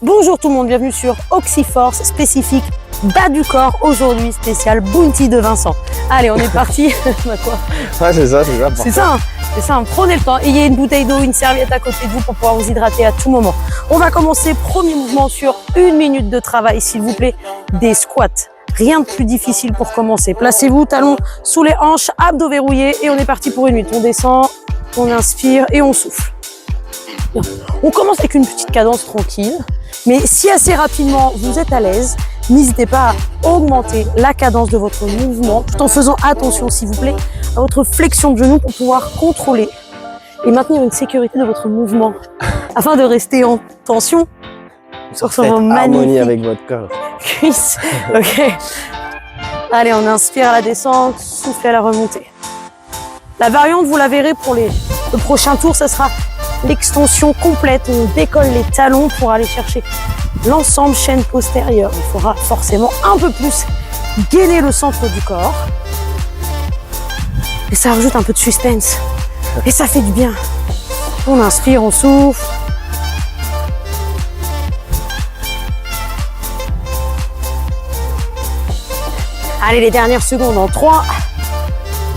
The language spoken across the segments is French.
Bonjour tout le monde, bienvenue sur Oxyforce spécifique bas du corps, aujourd'hui spécial Bounty de Vincent. Allez, on est parti. Bah quoi? Ouais, c'est ça, c'est ça. C'est ça, hein. C'est ça, hein. Prenez le temps. Ayez une bouteille d'eau, une serviette à côté de vous pour pouvoir vous hydrater à tout moment. On va commencer, premier mouvement sur 1 minute de travail, s'il vous plaît, des squats. Rien de plus difficile pour commencer. Placez-vous, talons sous les hanches, abdos verrouillés et on est parti pour 1 minute. On descend, on inspire et on souffle. Bien. On commence avec une petite cadence tranquille, mais si assez rapidement vous êtes à l'aise, n'hésitez pas à augmenter la cadence de votre mouvement tout en faisant attention, s'il vous plaît, à votre flexion de genou pour pouvoir contrôler et maintenir une sécurité de votre mouvement afin de rester en tension sur ce harmonie magnifique avec votre corps. cuisse. Ok. Allez, on inspire à la descente, soufflez à la remontée. La variante, vous la verrez pour le prochain tour, ça sera l'extension complète. On décolle les talons pour aller chercher l'ensemble chaîne postérieure. Il faudra forcément un peu plus gainer le centre du corps. Et ça rajoute un peu de suspense. Et ça fait du bien. On inspire, on souffle. Allez, les dernières secondes en 3,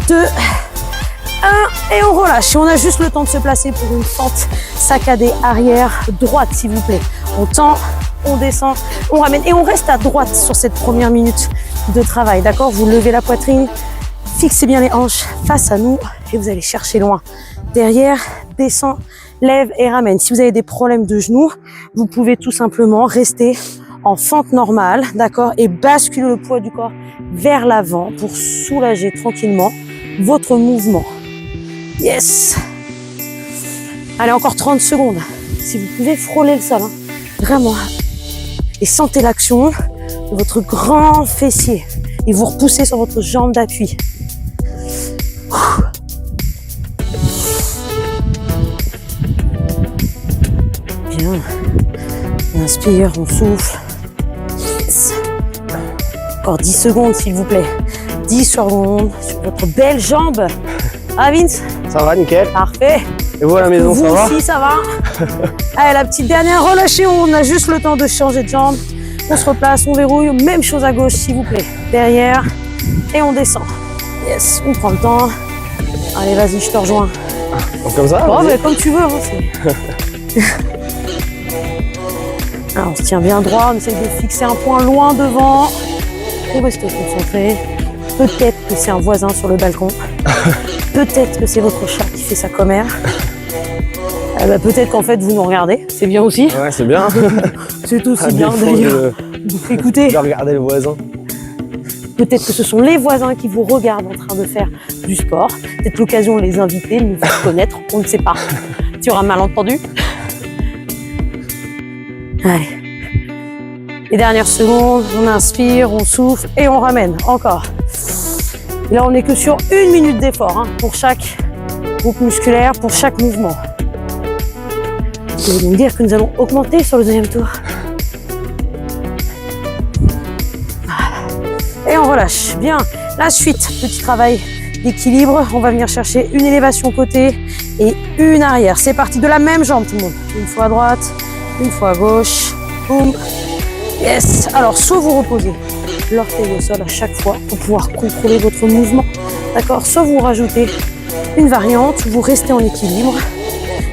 2, 1 et on relâche. Et on a juste le temps de se placer pour une fente saccadée arrière droite, s'il vous plaît. On tend, on descend, on ramène et on reste à droite sur cette première minute de travail. D'accord? Vous levez la poitrine, fixez bien les hanches face à nous et vous allez chercher loin. Derrière, descend, lève et ramène. Si vous avez des problèmes de genoux, vous pouvez tout simplement rester en fente normale, d'accord, et basculer le poids du corps vers l'avant pour soulager tranquillement votre mouvement. Yes. Allez, encore 30 secondes. Si vous pouvez frôler le sol, hein, vraiment. Et sentez l'action de votre grand fessier. Et vous repoussez sur votre jambe d'appui. Bien. On inspire, on souffle. Yes. Encore 10 secondes, s'il vous plaît. 10 secondes sur votre belle jambe. Ah, Vince? Ça va, nickel. Parfait. Et vous à la maison, Vous ça va? aussi, ça va. Allez, la petite dernière, relâchez, on a juste le temps de changer de jambe. On se replace, on verrouille. Même chose à gauche, s'il vous plaît. Derrière. Et on descend. Yes, on prend le temps. Allez, vas-y, je te rejoins. Donc comme ça? Bon, vas-y. mais comme tu veux. Hein, alors, on se tient bien droit, on essaye de fixer un point loin devant. On reste concentré. Peut-être que c'est un voisin sur le balcon. Peut-être que c'est votre chat qui fait sa commère. Bah, peut-être qu'en fait vous nous regardez, c'est bien aussi. Ouais, c'est bien. C'est aussi À bien défaut d'ailleurs. Écoutez, de regarder le voisin. peut-être que ce sont les voisins qui vous regardent en train de faire du sport. Peut-être l'occasion de les inviter, de nous faire connaître, on ne sait pas. Tu auras un malentendu. Allez. Les dernières secondes, on inspire, on souffle et on ramène. Encore. Et là, on n'est que sur 1 minute d'effort hein, pour chaque groupe musculaire, pour chaque mouvement. Ça veut donc dire que nous allons augmenter sur le deuxième tour. Voilà. Et on relâche. Bien. La suite, petit travail d'équilibre. On va venir chercher une élévation côté et une arrière. C'est parti de la même jambe, tout le monde. Une fois à droite, une fois à gauche. Boum. Yes. Alors, soit vous reposez l'orteil au sol à chaque fois pour pouvoir contrôler votre mouvement. D'accord? Soit vous rajoutez une variante, vous restez en équilibre.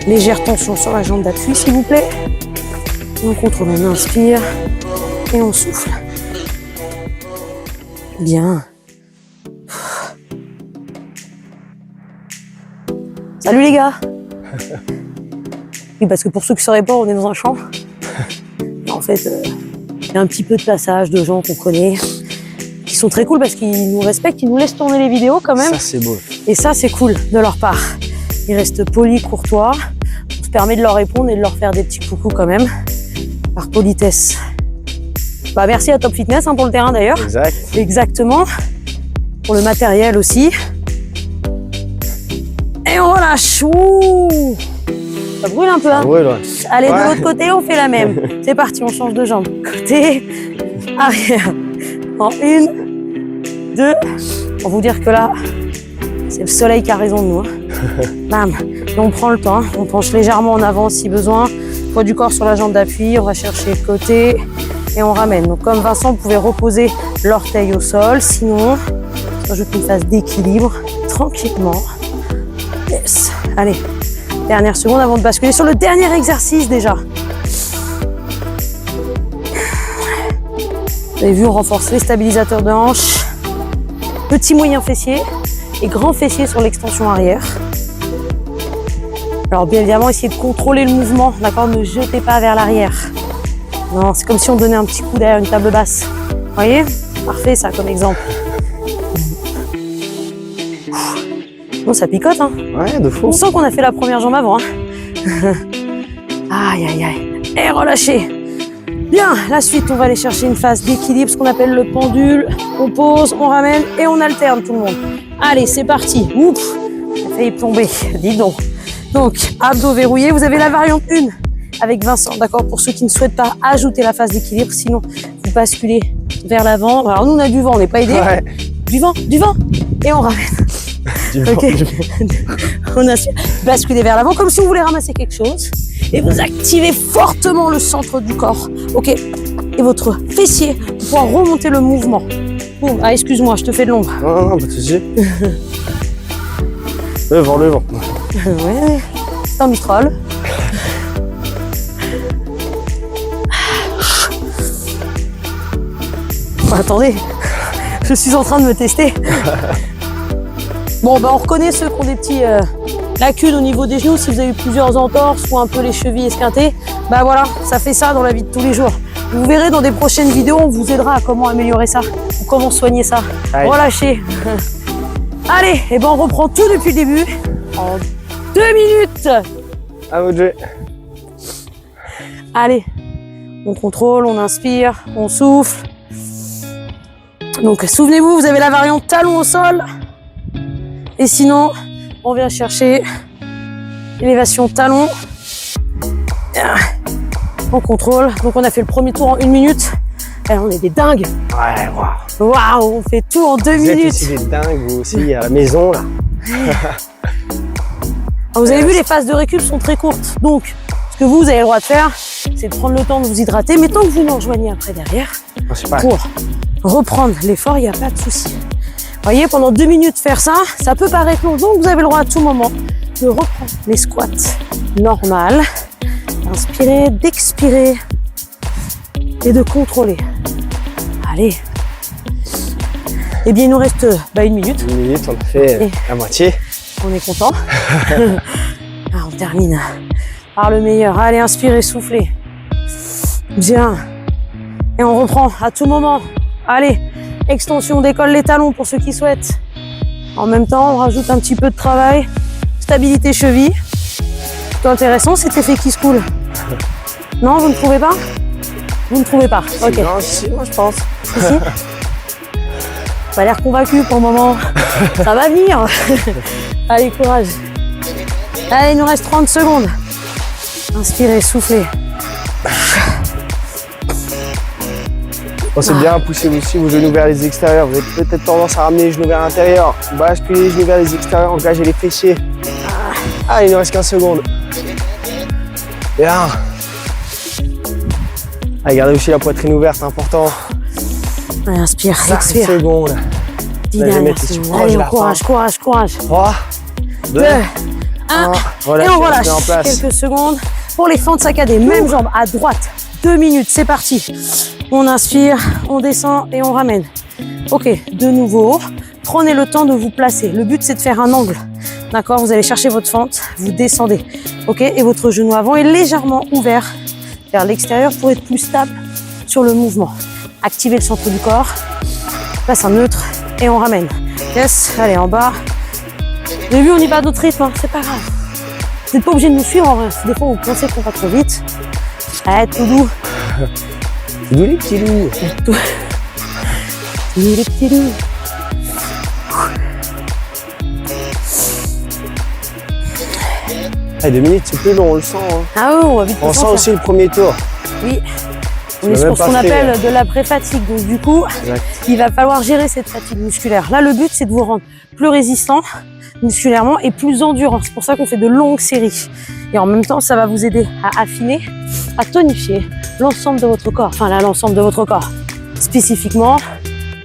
Légère tension sur la jambe d'appui, s'il vous plaît. Et on contrôle, on inspire et on souffle. Bien. Salut les gars. Oui, parce que pour ceux qui ne sauraient pas, on est dans un champ. En fait, il y a un petit peu de passage de gens qu'on connaît, qui sont très cool parce qu'ils nous respectent, ils nous laissent tourner les vidéos quand même. Ça, c'est beau. Et ça, c'est cool de leur part. Ils restent polis, courtois. On se permet de leur répondre et de leur faire des petits coucous quand même, par politesse. Bah, merci à Top Fitness hein, pour le terrain d'ailleurs. Exact. Exactement. Pour le matériel aussi. Et on relâche. Ouh, ça brûle un peu. Hein. Ouais, là. Allez, Ouais. de l'autre côté, on fait la même. C'est parti, on change de jambe. Côté, arrière. En 1, 2. Pour vous dire que là, c'est le soleil qui a raison de nous. Hein. Bam. Et on prend le temps, on penche légèrement en avant si besoin. Poids du corps sur la jambe d'appui, on va chercher le côté et on ramène. Donc comme Vincent, vous pouvez reposer l'orteil au sol, sinon on rajoute une phase d'équilibre tranquillement. Yes. Allez, dernière seconde avant de basculer sur le dernier exercice déjà. Vous avez vu, on renforce les stabilisateurs de hanche, petit moyen fessier et grand fessier sur l'extension arrière. Alors bien évidemment, essayez de contrôler le mouvement, d'accord? Ne jetez pas vers l'arrière. Non, c'est comme si on donnait un petit coup derrière une table basse. Vous voyez? Parfait ça comme exemple. Bon, ça picote, hein? Ouais, de fou. On sent qu'on a fait la première jambe avant, hein? Aïe, aïe, aïe. Et relâchez. Bien, la suite, on va aller chercher une phase d'équilibre, ce qu'on appelle le pendule. On pose, on ramène et on alterne tout le monde. Allez, c'est parti. Oups, j'ai failli tomber, dis donc. Donc, abdos verrouillés, vous avez la variante 1 avec Vincent, d'accord? Pour ceux qui ne souhaitent pas ajouter la phase d'équilibre, sinon vous basculez vers l'avant. Alors nous, on a du vent, on n'est pas aidé. Ouais. Du vent, et on ramène. Ok. On a basculé vers l'avant comme si on voulait ramasser quelque chose. Et vous activez fortement le centre du corps. Ok. Et votre fessier pour pouvoir remonter le mouvement. Boum. Ah, excuse-moi, je te fais de l'ombre. Non, pas de souci. Le vent. Ouais. C'est un Mistral. Oh, attendez, je suis en train de me tester. Bon, on reconnaît ceux qui ont des petits lacunes au niveau des genoux. Si vous avez eu plusieurs entorses ou un peu les chevilles esquintées, bah voilà, ça fait ça dans la vie de tous les jours. Vous verrez dans des prochaines vidéos, on vous aidera à comment améliorer ça ou comment soigner ça. Allez. Relâchez. Allez, et ben on reprend tout depuis le début en 2 minutes. À votre jeu. Allez, on contrôle, on inspire, on souffle. Donc souvenez-vous, vous avez la variante talon au sol. Et sinon, on vient chercher élévation talon. On contrôle. Donc on a fait le premier tour en 1 minute. Et on est des dingues. Ouais, waouh. Waouh, on fait tout en 2 Vous êtes minutes. aussi des dingues, vous aussi, à la maison, là. Alors, vous avez vu, les phases de récup sont très courtes. Donc, ce que vous avez le droit de faire, c'est de prendre le temps de vous hydrater. Mais tant que vous nous rejoignez après derrière, Oh, c'est pas... pour reprendre l'effort, il n'y a pas de souci. Vous voyez, pendant 2 minutes faire ça, ça peut paraître long. Donc, vous avez le droit à tout moment de reprendre les squats normales, d'inspirer, d'expirer et de contrôler. Allez. Eh bien, il nous reste 1 minute. 1 minute, on a fait Et- la moitié. On est content. Ah, on termine par le meilleur. Allez, inspirez, soufflez. Bien. Et on reprend à tout moment. Allez, extension, on décolle les talons pour ceux qui souhaitent. En même temps, on rajoute un petit peu de travail. Stabilité cheville. C'est intéressant cet effet qui se coule. Non, vous ne trouvez pas? Vous ne trouvez pas? Ok. Non, si, moi je pense. Ici. Pas l'air convaincu pour le moment. Ça va venir. Allez, courage. Allez, il nous reste 30 secondes. Inspirez, soufflez. Pensez bien à pousser aussi vos genoux vers les extérieurs. Vous avez peut-être tendance à ramener les genoux vers l'intérieur. Basculez les genoux vers les extérieurs, engagez les fessiers. Ah, il nous reste 15 secondes. Bien. Allez, gardez aussi la poitrine ouverte, c'est important. Allez, inspire, 5 expire. secondes. 10 Vous allez dernières mettre les secondes. proches Allez, de on la fin. courage. 3, 2, 2, 1. 1. Et on relâche en place. quelques secondes pour les fentes saccadées. Même jambe à droite. 2 minutes, c'est parti. On inspire, on descend et on ramène. Ok, de nouveau, prenez le temps de vous placer. Le but, c'est de faire un angle. D'accord? Vous allez chercher votre fente, vous descendez. Ok? Et votre genou avant est légèrement ouvert vers l'extérieur pour être plus stable sur le mouvement. Activez le centre du corps. Place un neutre et on ramène. Yes, allez, en bas. Vous avez vu, on y va à notre rythme, hein, c'est pas grave. Vous n'êtes pas obligé de nous suivre en vrai. Des fois, vous pensez qu'on va trop vite. Allez, tout doux. D'où les petits loups. Tout. Les petits loups. Allez, 2 minutes, c'est plus long, on le sent. Hein. Ah oui, on va vite On le sent sentir. aussi le premier tour. Oui. On Tu est vas sur même ce qu'on pas appelle faire. de l'après-fatigue. Donc du coup, Exact. il va falloir gérer cette fatigue musculaire. Là, le but, c'est de vous rendre plus résistant musculairement et plus endurant. C'est pour ça qu'on fait de longues séries. Et en même temps, ça va vous aider à affiner, à tonifier l'ensemble de votre corps. Enfin, là, l'ensemble de votre corps. Spécifiquement,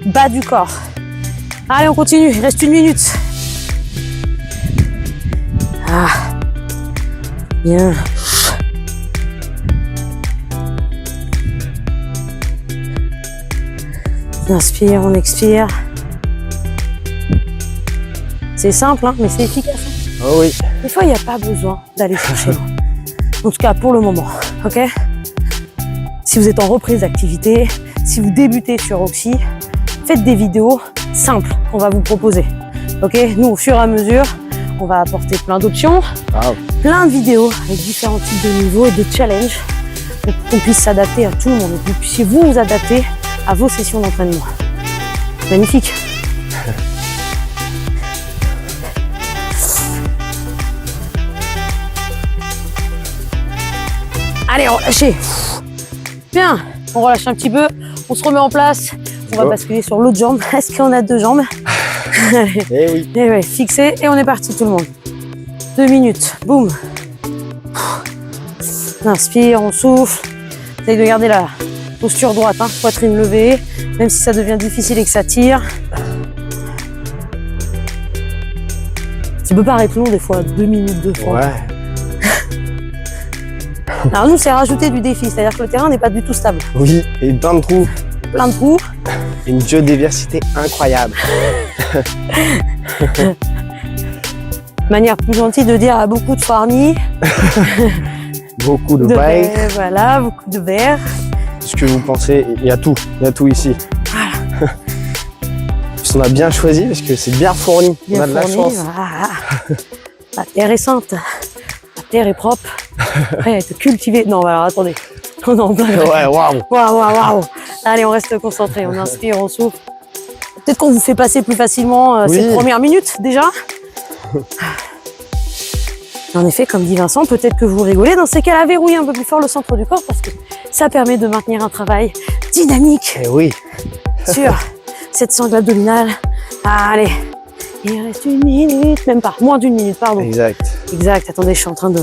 bas du corps. Allez, on continue. Il reste 1 minute. Ah. Bien. On inspire, on expire. C'est simple, hein, mais c'est efficace. Oh oui. Des fois, il n'y a pas besoin d'aller chercher loin. En tout cas, pour le moment, ok? Si vous êtes en reprise d'activité, si vous débutez sur Oxy, faites des vidéos simples qu'on va vous proposer. Ok? Nous, au fur et à mesure, on va apporter plein d'options, plein de vidéos avec différents types de niveaux et de challenges pour qu'on puisse s'adapter à tout le monde et que vous puissiez vous adapter à vos sessions d'entraînement. Magnifique! Allez, relâchez. Bien, on relâche un petit peu, on se remet en place. On va basculer sur l'autre jambe. Est-ce qu'on a 2 jambes? Eh oui. Et ouais, fixé et on est parti tout le monde. 2 minutes, boum. On inspire, on souffle. Essayez de garder la posture droite, hein, poitrine levée, même si ça devient difficile et que ça tire. Ça peut paraître long des fois, 2 minutes, 2 fois. Ouais. Alors nous, c'est rajouter du défi, c'est-à-dire que le terrain n'est pas du tout stable. Oui, et plein de trous. Plein de trous. Une biodiversité incroyable. Manière plus gentille de dire à beaucoup de farnis. Beaucoup de verre, bikes. voilà, beaucoup de verre. Ce que vous pensez, il y a tout ici. Voilà. On a bien choisi parce que c'est bien fourni. Bien on a de fourni, la chance. voilà. La terre est sainte. La terre est propre. Après, elle est cultivée. Non, alors attendez. Non, Ouais, waouh. Waouh. Allez, on reste concentré. On inspire, on souffle. Peut-être qu'on vous fait passer plus facilement ces premières minutes déjà. En effet, comme dit Vincent, peut-être que vous rigolez. Dans ces cas-là, verrouillez un peu plus fort le centre du corps parce que ça permet de maintenir un travail dynamique. Eh oui. Sur cette sangle abdominale. Allez, il reste 1 minute, même pas, moins d'1 minute, pardon. Exact. Attendez, je suis en train de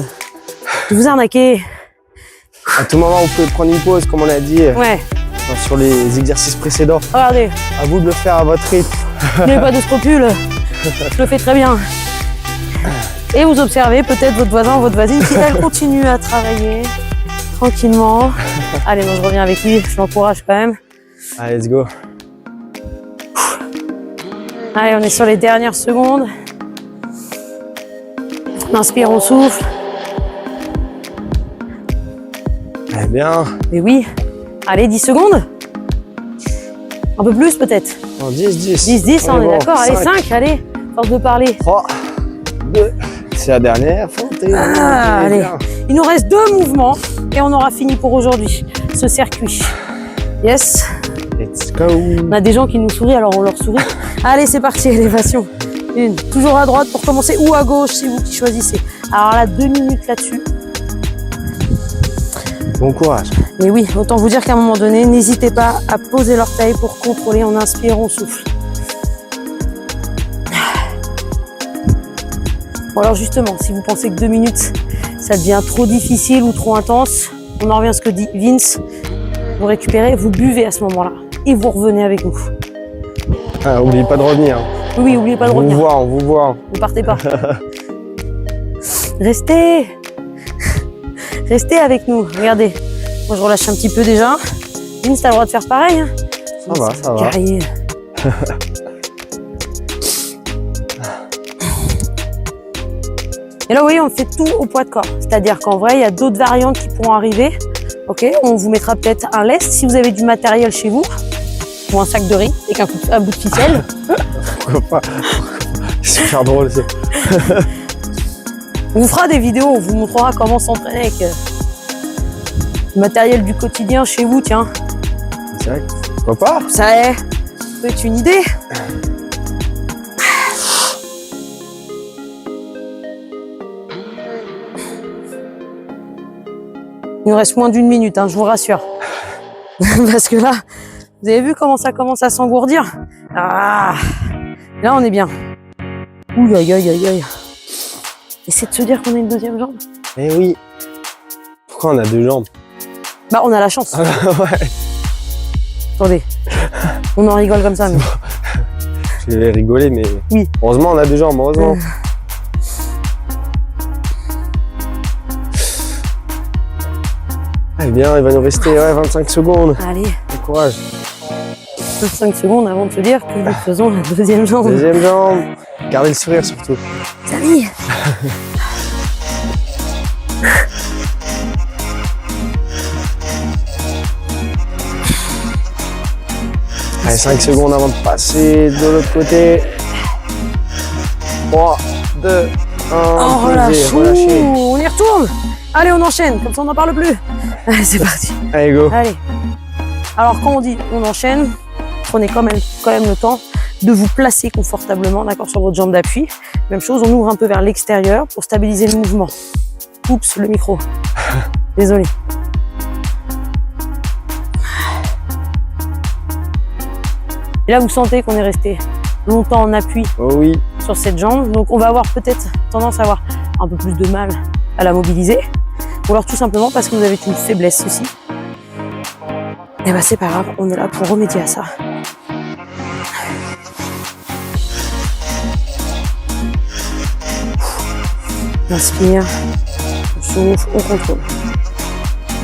vous arnaquer. À tout moment, vous pouvez prendre une pause, comme on a dit Ouais, sur les exercices précédents. regardez, À vous de le faire à votre rythme. n'ayez pas de scrupules, je le fais très bien. Et vous observez peut-être votre voisin ou votre voisine qui, elle, continue à travailler tranquillement. Allez, moi je reviens avec lui, je l'encourage quand même. Allez, let's go. Allez, on est sur les dernières secondes. On inspire, on souffle. Eh bien. Mais oui. Allez, 10 secondes. Un peu plus peut-être. En 10, 10. 10, 10, on est bon. d'accord. Allez, 5, allez. Force de parler. 3, 2. C'est la dernière. Fontez. Allez. Bien. Il nous reste 2 mouvements et on aura fini pour aujourd'hui ce circuit. Yes. Let's go. On a des gens qui nous sourient, alors on leur sourit. Allez, c'est parti, élévation. 1. Toujours à droite pour commencer ou à gauche, c'est vous qui choisissez. Alors là, 2 minutes là-dessus. Bon courage. Mais oui, autant vous dire qu'à un moment donné, n'hésitez pas à poser l'orteil pour contrôler. On inspire, on souffle. Bon alors justement, si vous pensez que 2 minutes, ça devient trop difficile ou trop intense, on en revient à ce que dit Vince. Vous récupérez, vous buvez à ce moment-là et vous revenez avec nous. Ah, n'oubliez pas de revenir. Oui, n'oubliez pas de On revenir. vous voit. Ne partez pas. Restez. Restez avec nous. Regardez. Moi, je relâche un petit peu déjà. Vince, t'as le droit de faire pareil. Hein. Ça va. Guerrier. Et là, vous voyez, on fait tout au poids de corps. C'est-à-dire qu'en vrai, il y a d'autres variantes qui pourront arriver. Ok, on vous mettra peut-être un lest si vous avez du matériel chez vous. Ou un sac de riz avec un bout de ficelle. Pourquoi pas. C'est super drôle. On vous fera des vidéos, on vous montrera comment s'entraîner avec le matériel du quotidien chez vous, tiens. Exact. Pourquoi pas. Ça peut être une idée. Il nous reste moins d'1 minute, hein, je vous rassure. Parce que là, vous avez vu comment ça commence à s'engourdir? Ah, là, on est bien. Ouh, aïe, aïe, aïe, aïe. Essayez de se dire qu'on a une deuxième jambe. Eh oui. Pourquoi on a 2 jambes? Bah, on a la chance. Ouais. Attendez. On en rigole comme ça, mais. Je vais rigoler, mais Oui. heureusement, on a 2 jambes, heureusement. Eh bien, il va nous rester 25 secondes. Allez, Bon courage. 5 secondes avant de se dire que nous faisons la deuxième jambe. Deuxième jambe. Gardez le sourire surtout. Salut. Allez, 5 secondes avant de passer de l'autre côté. 3, 2, 1. On relâche. Relâchez. On y retourne. Allez, on enchaîne, comme ça on n'en parle plus. Allez, c'est parti. Allez, go. Allez. Alors, quand on dit on enchaîne, prenez quand même le temps de vous placer confortablement, d'accord, sur votre jambe d'appui. Même chose, on ouvre un peu vers l'extérieur pour stabiliser le mouvement. Oups, le micro. Désolé. Et là, vous sentez qu'on est resté longtemps en appui Oh oui. sur cette jambe. Donc, on va avoir peut-être tendance à avoir un peu plus de mal à la mobiliser. Ou alors tout simplement parce que vous avez une faiblesse aussi. Et bah, c'est pas grave, on est là pour remédier à ça. Inspire, on souffle, on contrôle.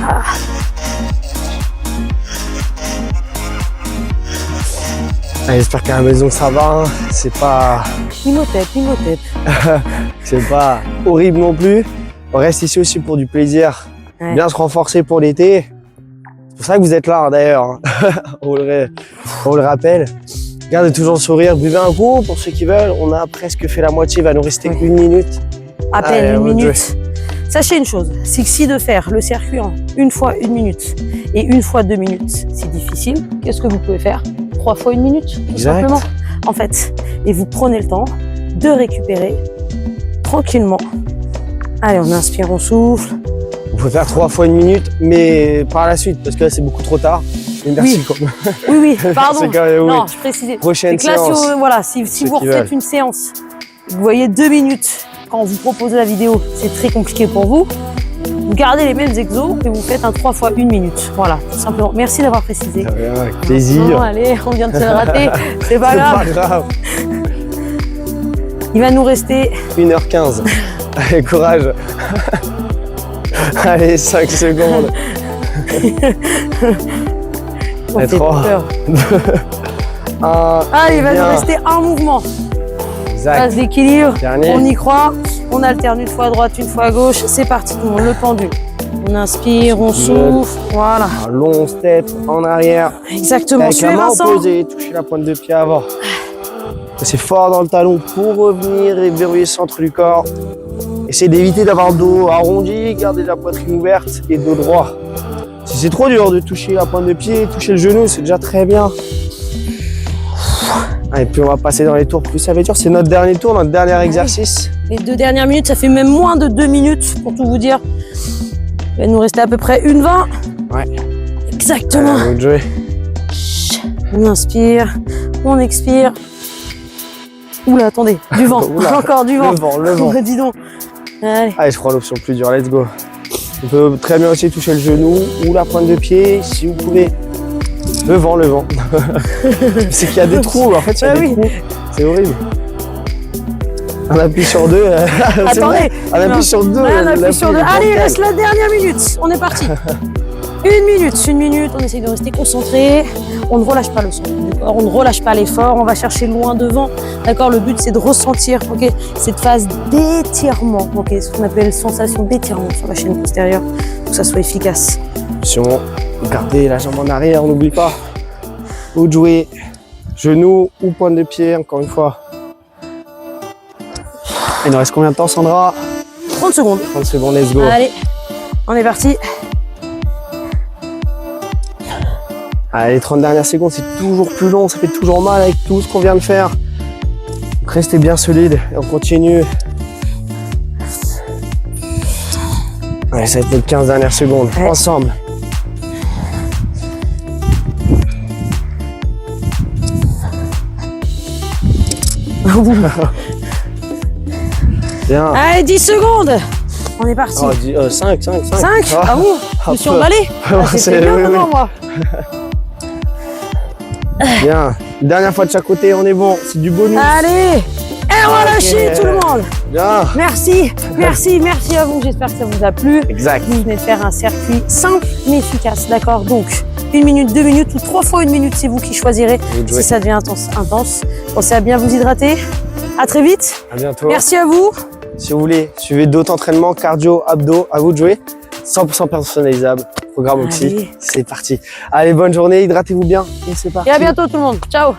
Ah. Allez, j'espère qu'à la maison ça va. Hein. C'est pas. Imhotep. C'est pas horrible non plus. On reste ici aussi pour du plaisir. Ouais. Bien se renforcer pour l'été. C'est pour ça que vous êtes là hein, d'ailleurs. Hein. on le rappelle. Gardez toujours le sourire. Buvez un coup pour ceux qui veulent. On a presque fait la moitié. Il va nous rester Ouais. 1 minute. À peine Allez, une on minute. Sachez une chose, c'est que si de faire le circuit en 1 fois 1 minute et 1 fois 2 minutes, c'est difficile, qu'est-ce que vous pouvez faire? 3 fois 1 minute, tout Exact. simplement. En fait, et vous prenez le temps de récupérer tranquillement. Allez, on inspire, on souffle. Vous pouvez faire 3 fois 1 minute, mais par la suite, parce que là c'est beaucoup trop tard. Mais merci Oui. quand même. Oui, pardon. C'est quand même, oui. Non, je précisais. Prochaine C'est que là, séance. si Ceux vous qui refaites veulent. une séance, vous voyez 2 minutes quand on vous propose la vidéo, c'est très compliqué pour vous. Vous gardez les mêmes exos et vous faites un 3 fois 1 minute. Voilà, tout simplement. Merci d'avoir précisé. Avec plaisir. Non, allez, on vient de se le rater. C'est pas C'est grave. pas grave. Il va nous rester 1h15. Allez, courage. Allez, 5 secondes. on Et fait 3. peur. 1. Allez, il va nous rester un mouvement. Exact. Phase d'équilibre. Dernier. On y croit. On alterne une fois à droite, une fois à gauche. C'est parti, tout le monde. Le pendule. On inspire, on souffle. Voilà. Un long step en arrière. Exactement. Avec Suivez la main Vincent. opposée, toucher la pointe de pied avant. C'est fort dans le talon pour revenir et verrouiller le centre du corps. Essayez d'éviter d'avoir le dos arrondi, gardez la poitrine ouverte et dos droit. Si c'est trop dur de toucher la pointe de pied, toucher le genou, c'est déjà très bien. Et puis on va passer dans les tours plus ça va être dur. C'est notre dernier tour, notre dernier exercice. Les 2 dernières minutes, ça fait même moins de 2 minutes pour tout vous dire. Il va nous rester à peu près 1:20. Ouais. Exactement. Allez, à vous de jouer. On inspire, on expire. Oula, attendez, du vent. Oula, Encore du vent. Le vent. Dis donc. Allez. Allez, je prends l'option plus dure, let's go. On peut très bien aussi toucher le genou ou la pointe de pied si vous pouvez. Le vent. C'est qu'il y a des trous, en fait, il y a Ah des oui. trous. C'est horrible. On appuie sur 2. Attendez. On appuie sur 2. Ouais, on appuie sur 2. Allez, il reste la dernière minute. On est parti. 1 minute. On essaye de rester concentré. On ne relâche pas le son du corps. On ne relâche pas l'effort. On va chercher loin devant. D'accord. Le but, c'est de ressentir, ok, cette phase d'étirement, ok, ce qu'on appelle sensation d'étirement sur la chaîne postérieure, pour que ça soit efficace. Attention, gardez la jambe en arrière, n'oublie pas. Ou de jouer genou ou pointe de pied, encore une fois. Il nous reste combien de temps, Sandra? 30 secondes. 30 secondes, let's go. Allez, on est parti. Allez, les 30 dernières secondes, c'est toujours plus long, ça fait toujours mal avec tout ce qu'on vient de faire. Donc restez bien solide et on continue. Allez, ça va être les 15 dernières secondes, Ouais. ensemble. Bien. Allez, 10 secondes. On est parti. 5. 5. Ah bon, je me suis emballé. C'est bien devant moi. Bien. Dernière fois de chaque côté, on est bon. C'est du bonus. Allez. Et relâchez tout le monde. Bien. Merci à vous. J'espère que ça vous a plu. Exact. Vous venez de faire un circuit simple mais efficace, d'accord? Donc, 1 minute, 2 minutes ou 3 fois 1 minute, c'est vous qui choisirez si ça devient intense. Pensez à bien vous hydrater. À très vite. À bientôt. Merci à vous. Si vous voulez, suivez d'autres entraînements, cardio, abdos, à vous de jouer. 100% personnalisable. Programme Oxy. Allez. C'est parti. Allez, bonne journée, hydratez-vous bien. Et c'est parti. Et à bientôt tout le monde. Ciao.